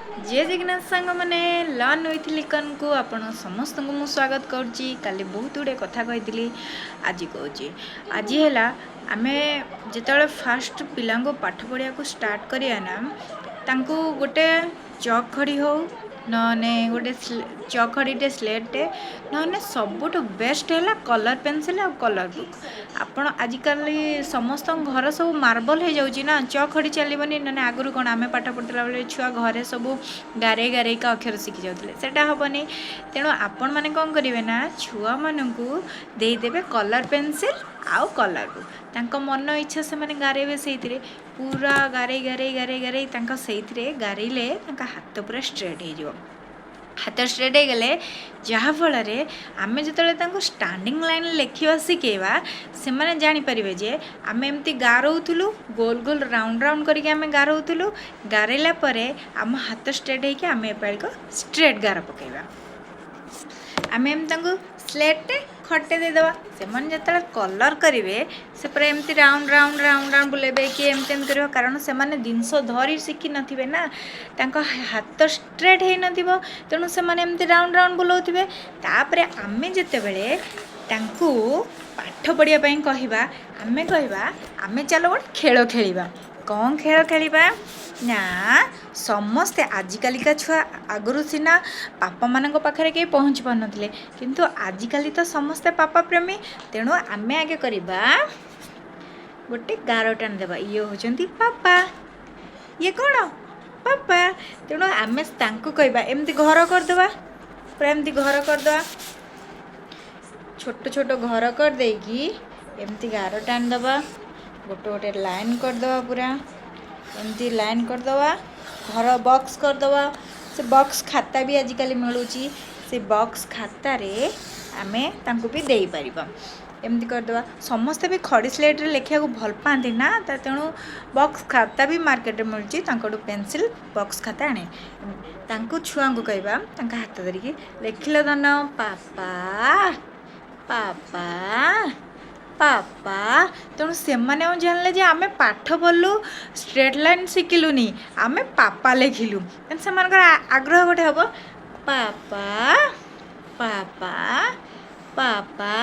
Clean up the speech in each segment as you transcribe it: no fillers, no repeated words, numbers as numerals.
जय जगन्नाथ सांग मैंने लर्न विथ लिकन को आपण समस्त को मु स्वागत करुच्ची। काली बहुत गुड़े कथा कही आज कहूँ आज है आम जो फास्ट पिला पाठ पढ़ा को स्टार्ट करिया ना तांको गोटे चक खड़ी हो नने गोटे चक खड़ीटे स्लेटे नने सबुठ बेस्ट है कलर पेनसिल आ कलर बुक। आपण आजिकल समस्त घर सब मार्बल हो जाऊँगी ना चक खड़ी चलनी ना आगुरी कौन आम पाठ पढ़ला बेले छुआ घरे सब गारे गारे का अक्षर शिखी जाते सेटा हेनी। तेणु आपण मैंने कौन करेंगे ना छुआ मानू देदेवे कलर पेनसिल आउ कलर बुक तांको मन इच्छा से मैंने गारेबे से पूरा गारे गारे गारे गारे से गारेले हाथ पूरा स्ट्रेट हो हाथ स्ट्रेट हो गले जहाँफल आम जो स्टाडिंग लाइन लिखा शिखेवा से मैंने जापर जे आम एमती गारोलु गोल गोल राउंड राउंड करके आम गारोलु गारेला आम हाथ स्ट्रेट होकर आम एपाली को स्ट्रेट गार पकेवा आम एम स्लेट खटे देदेवा से मैंने जो कलर करेंगे से पूरा एमती राउंड राउंड राउंड राउंड बुलेबे कि एमती एमती कर कारण से मैंने जिनस धरी शिखी नथिबे ना तांको हाथ स्ट्रेट हो न तेणु से मैंने एमती राउंड राउंड बुलाउथिबे। तापरे आमे जेतेबेले तांको पाठ पढ़िया कहवा आमे कहवा आमे चलो गोटे खेल खेलिबा। कौन खेल खेलिबा ना समस्ते आजिकालिका छुआ आगुरी सीना पापा मान पाखे कहीं पहुँच पार नथिले किंतु आजिकाली तो समस्ते पापा प्रेमी तेणु आमे आगे करवा गोटे गार टाणी देवा ये होचंती पापा ये कौन पापा तेणु आमे तांको कहवा एमती घर करदेवा पूरा एमती घर करदेवा छोट छोट घर कर देकी एमती गार टाणी देवा गोटे गोटे लाइन करदेवा पूरा एमती लाइन करदेवा घर बॉक्स करदेवा से बॉक्स खाता भी आजिकल मिलूँ से बॉक्स खाता रे आमे तांको भी दे पारिबा एमती करदेवा। समस्ते भी खड़ी स्लेट रे लिखा को भल पाती ना तेणु बॉक्स खाता भी मार्केट में मिलूँ पेंसिल बॉक्स खाता आने तांको छुआ को कहवा तांका हाथ धरिकी लिखिल धन पापा पापा पापा तेणु से मैंने जानले जे आमे पाठ पढ़लु स्ट्रेट लाइन शिखिलुनी आमे पापा लिखिलु से आग्रह गोटे हम पापा पापा पापा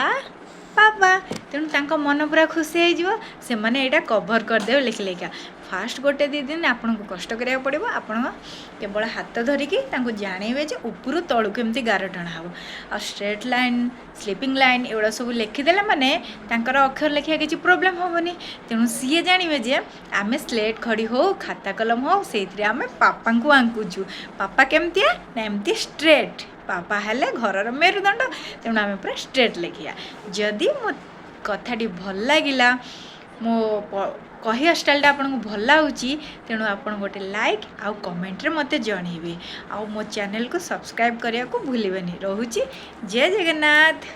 पापा तेणु तांको मन पूरा खुशी हो से मैंने यहाँ कभर करदे लिखि लिखा फास्ट गोटे दी दिन आपन को कष्ट करा पड़ो आपण केवल हाथ धरिकी जानवे जे उपरू तलू केमती गार टणा हम आ स्ट्रेट लाइन स्लीपिंग लाइन एगुड़ा सब लिखिदेले माने तांकर अक्षर लिखा किसी प्रोब्लेम हेनी तेणु सी जानवे जे आम स्लेट खड़ी हो खाता कलम हो से आम पापा को आंकुचु पापा केमती ना एमती स्ट्रेट पापा हेले घर मेरुदंड तेणु आम पूरा स्ट्रेट लिखिया। जदि मो कथाटी भल लगिला मो कहिया स्टाइलटा आपको भल लगुच तेणु आपन गोटे लाइक आउ कमेंट रे मते जनइबे आउ मो चैनल को सब्सक्राइब करने को भूलिबेनी। रोहुची जय जगन्नाथ।